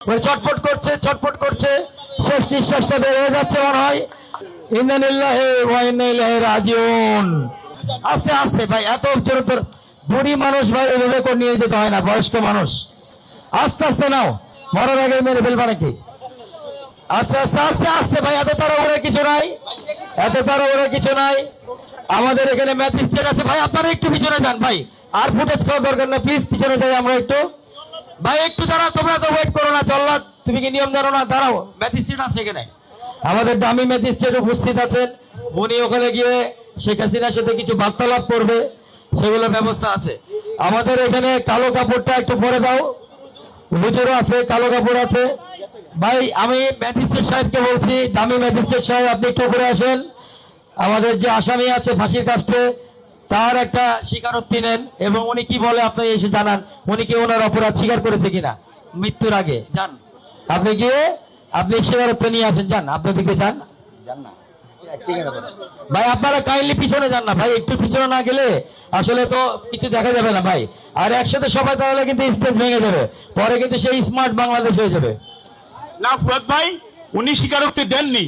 ছটফট করছে, শেষ নিঃশ্বাসটা বের হয়ে যাচ্ছে মনে হয়। ইন্না লিল্লাহি ওয়া ইন্না ইলাইহি রাজিউন। আস্তে আস্তে ভাই, এত জোরে বুড়ি মানুষ ভাই এভাবে করে নিয়ে যেতে হয় না, বয়স্ক মানুষ। আস্তে আস্তে নাও, মরার আগে মেরে ফেলবা নাকি? আস্তে আস্তে আস্তে আস্তে ভাই, এত তাড়াহুড়ো কিছু নাই, এত তাড়াহুড়ো কিছু নাই। আমাদের এখানে ম্যাজিস্ট্রেট আছে ভাই, আপনারা একটু পিছনে যান ভাই, আর ফুটেজ খাওয়ার দরকার না, প্লিজ পিছনে যাই আমরা একটু। ভাই একটু দাঁড়াও, তোমরা তো ওয়েট করো না, জল্লাদ তুমি কি নিয়ম জানো না? দাঁড়াও, ম্যাজিস্ট্রেট আছে এখানে, আমাদের দামি ম্যাজিস্ট্রেট উপস্থিত আছেন। উনি ওখানে গিয়ে শেখ হাসিনার সাথে কিছু বার্তালাপ করবে, সেগুলোর ব্যবস্থা আছে। আমাদের এখানে কালো কাপড়টা একটু পরে দাও, হুজুরও আছে, কালো কাপড় আছে। ভাই আমি ম্যাজিস্ট্রেট সাহেবকে বলছি, দামি ম্যাজিস্ট্রেট সাহেব আপনি একটু উপরে আসেন। আমাদের যে আসামি আছে ফাঁসির কাস্টে, তার একটা স্বীকারোক্তি নেন এবং উনি কি বলে আপনি এসে জানান, উনি কি ওনার অপরাধ স্বীকার করেছে কিনা মৃত্যুর আগে। যান আপনি গিয়ে আপনি স্বীকারোক্তি নিয়ে আসেন, যান আপনার দিকে যান না ভাই, আপনারা কাইন্ডলি পিছনে যান না ভাই, একটু পিছনে না গেলে আসলে তো কিছু দেখা যাবে না ভাই। আর একসাথে সবাই তাহলে কিন্তু স্টেজ ভেঙে যাবে, পরে কিন্তু সেই স্মার্ট বাংলাদেশ হয়ে যাবে না। ফুয়াদ ভাই উনি স্বীকারোক্তি দেননি,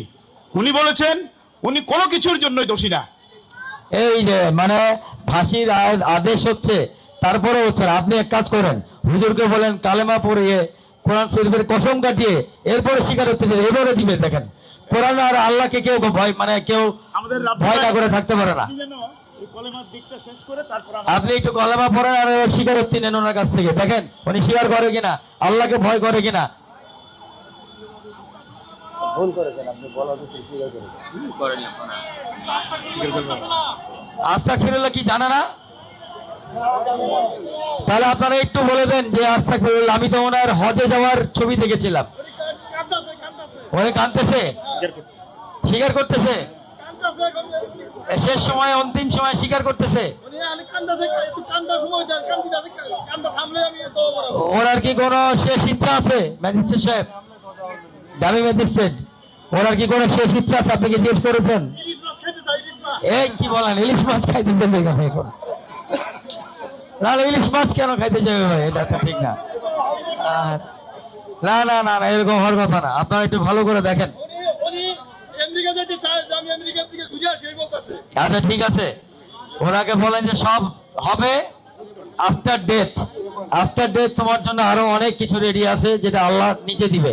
উনি বলেছেন উনি কোনো কিছুর জন্যই দোষী না। এই যে মানে ফাঁসির আদেশ হচ্ছে, তারপরে হচ্ছে না। আপনি এক কাজ করেন, হুজুরকে বলেন কালেমা পড়িয়ে কোরআন শরীফের কসম কাটিয়ে এরপরে স্বীকারোক্তি দেবে, এবারে দিবে। দেখেন কোরআন আর আল্লাহকে কেউ ভয় মানে কেউ ভয় না করে থাকতে পারে না। আপনি একটু কলেমা পড়েন আর স্বীকারোক্তি নেন ওনার কাছ থেকে, দেখেন উনি স্বীকার করে কিনা, আল্লাহকে ভয় করে কিনা। ভুল করেছেন আপনি, বলা তো স্বীকার করেছেন। আস্তাগফিরুল্লাহ কি জানা না? তাহলে আপনারা একটু বলে দেন যে আস্তাগফিরুল্লাহ। আমি তো ওনার হজে যাওয়ার ছবি দেখেছিলাম, উনি কাঁদতেছে, স্বীকার করতেছে, শেষ সময় অন্তিম সময় স্বীকার করতেছে। ওনার কি কোনো শেষ ইচ্ছা আছে ম্যাজিস্ট্রেট সাহেব, দামি ম্যাজিস্ট্রেট, ওনার কি কোনো শেষ ইচ্ছা আছে? আপনি কি জিজ্ঞেস করেছেন? এই কি বলেন, ইলিশ মাছ খাইতে চাইবে এখন? না ইলিশ মাছ কেন খাইতে যাবে ভাই, এটা তো ঠিক না। না না না না, এরকম হওয়ার কথা না। আপনারা একটু ভালো করে দেখেন। আচ্ছা ঠিক আছে, ওনাকে বলেন যে সব হবে আফটার ডেথ। আফটার ডেথ তোমার জন্য আরো অনেক কিছু রেডি আছে, যেটা আল্লাহ নিচে দিবে।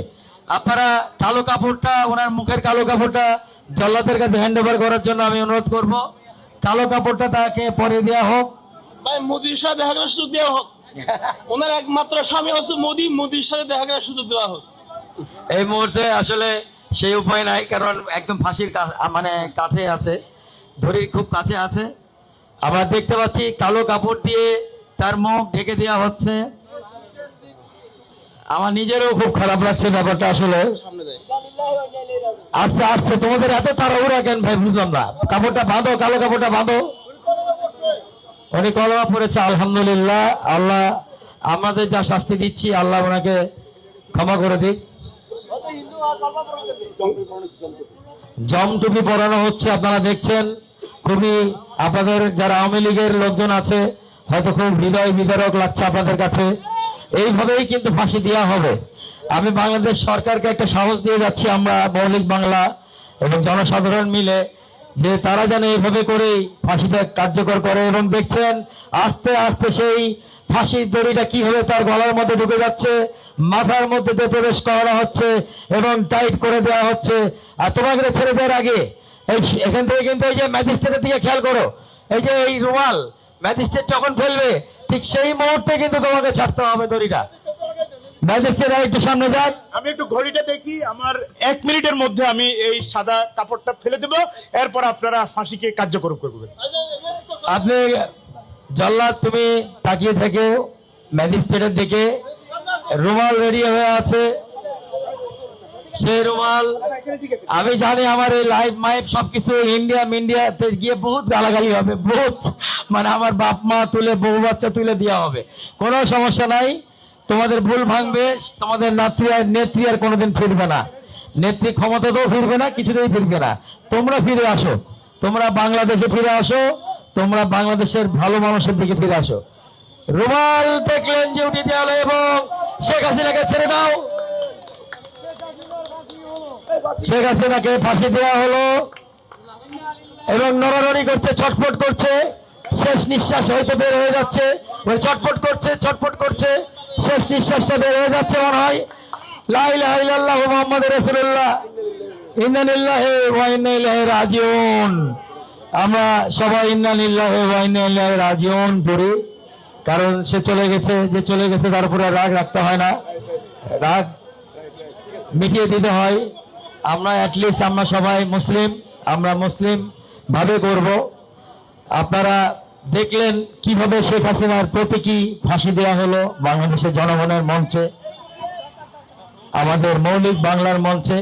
আপনারা কালো কাপড়টা, ওনার মুখের কালো কাপড়টা জল্লাদের কাছে হ্যান্ড ওভার করার জন্য আমি অনুরোধ করব। কালো কাপড়টা তাকে পরে দেওয়া হোক। ভাই মোদির সাথে দেখা করার সুযোগ দেওয়া হোক, ওনার একমাত্র স্বামী হচ্ছে মোদি, মোদির সাথে দেখা করার সুযোগ দেওয়া হোক। এই মুহূর্তে আসলে সেই উপায় নাই, কারণ একদম ফাঁসির মানে কাছে আছে, ধরির খুব কাছে আছে। আবার দেখতে পাচ্ছি কালো কাপড় দিয়ে তার মুখ ঢেকে দেওয়া হচ্ছে। আমার নিজেরও খুব খারাপ লাগছে ব্যাপারটা আসলে। আস্তে আস্তে, তোমাদের এত তাড়াহুড়া কেন ভাই, বুঝলাম না। কাপড়টা বাঁধো, কালো কাপড়টা বাঁধো। উনি কলমা পড়েছে, আলহামদুলিল্লাহ। আল্লাহ আমাদের যা শাস্তি দিচ্ছি, আল্লাহ ওনাকে ক্ষমা করে দিক। জমটুপি পরানো হচ্ছে, আপনারা দেখছেন। খুবই আপনাদের যারা আওয়ামী লীগের লোকজন আছে, হয়তো খুব হৃদয় বিদারক লাগছে আপনাদের কাছে। এইভাবেই কিন্তু ফাঁসি দেওয়া হবে। আমি বাংলাদেশ সরকারকে একটা সাহস দিয়ে যাচ্ছি, আমরা মৌলিক বাংলা এবং জনসাধারণ মিলে, যে তারা যেন এইভাবে করেই ফাঁসিটা কার্যকর করে। এবং দেখছেন আস্তে আস্তে সেই ফাঁসির দড়িটা কিভাবে তার গলার মধ্যে ঢুকে যাচ্ছে, মাথার মধ্যে দিয়ে প্রবেশ করানো হচ্ছে এবং টাইট করে দেওয়া হচ্ছে। আর তোমাকে ছেড়ে দেওয়ার আগে এখান থেকে কিন্তু এই যে ম্যাজিস্ট্রেটের দিকে খেয়াল করো, এই যে এই রুমাল ম্যাজিস্ট্রেট যখন ফেলবে ঠিক সেই মুহূর্তে কিন্তু তোমাকে ছাড়তে হবে দড়িটা। ম্যাজিস্ট্রেট একটু সামনে যান, আমি একটু ঘড়িটা দেখি, আমার 1 মিনিটের মধ্যে আমি এই সাদা কাপড়টা ফেলে দেব, এরপর আপনারা ফাঁসিকে কার্যকর করবেন। আপনি জল্লাদ তুমি তাকিয়ে থেকে ম্যাজিস্ট্রেটের দিকে, রুমাল রেডি হয়ে আছে। সেই রুমাল আমি জানি আমার এই লাইভ মাইভ সবকিছু ইন্ডিয়াতে গিয়ে বহুত গালাগালি হবে, বহুত মানে আমার বাপ মা তুলে, বউ বাচ্চা তুলে দেওয়া হবে। কোনো সমস্যা নাই, তোমাদের ভুল ভাঙবে। তোমাদের নেত্রী আর কোনোদিন ফিরবে না, নেত্রী ক্ষমতাতেও ফিরবে না, কিছুতেই ফিরবে না। তোমরা ফিরে আসো, তোমরা বাংলাদেশে ফিরে আসো, তোমরা বাংলাদেশের ভালো মানুষের দিকে ফিরে আসো। রুমাল দেখলেন যে উঠে দেওয়া হলো এবং শেখ হাসিনাকে ছেড়ে দাও। শেখ হাসিনাকে ফাঁসি দেওয়া হলো এবং নড়ানড়ি করছে, ছটফট করছে, শেষ নিঃশ্বাস হয়তো বের হয়ে যাচ্ছে, ওই ছটফট করছে, শেষ নিঃশ্বাসটা বের হয়ে যাচ্ছে মনে হয়। লা ইলাহা ইল্লাল্লাহু মুহাম্মাদুর রাসূলুল্লাহ, ইন্না লিল্লাহি ওয়া ইন্না ইলাইহি রাজিউন। আমরা সবাই ইন্না লিল্লাহি ওয়া ইন্না ইলাইহি রাজিউন পড়ি, কারণ সে চলে গেছে, যে চলে গেছে তার উপরে রাগ রাখতে হয় না, রাগ মিটিয়ে দিতে হয়। আমরা অ্যাটলিস্ট আমরা সবাই মুসলিম, আমরা মুসলিম ভাবে করব। আপনারা দেখলেন কিভাবে শেখ হাসিনার প্রতীকী ফাঁসি দেওয়া হলো বাংলাদেশের জনগণের মঞ্চে, আমাদের মৌলিক বাংলার মঞ্চে।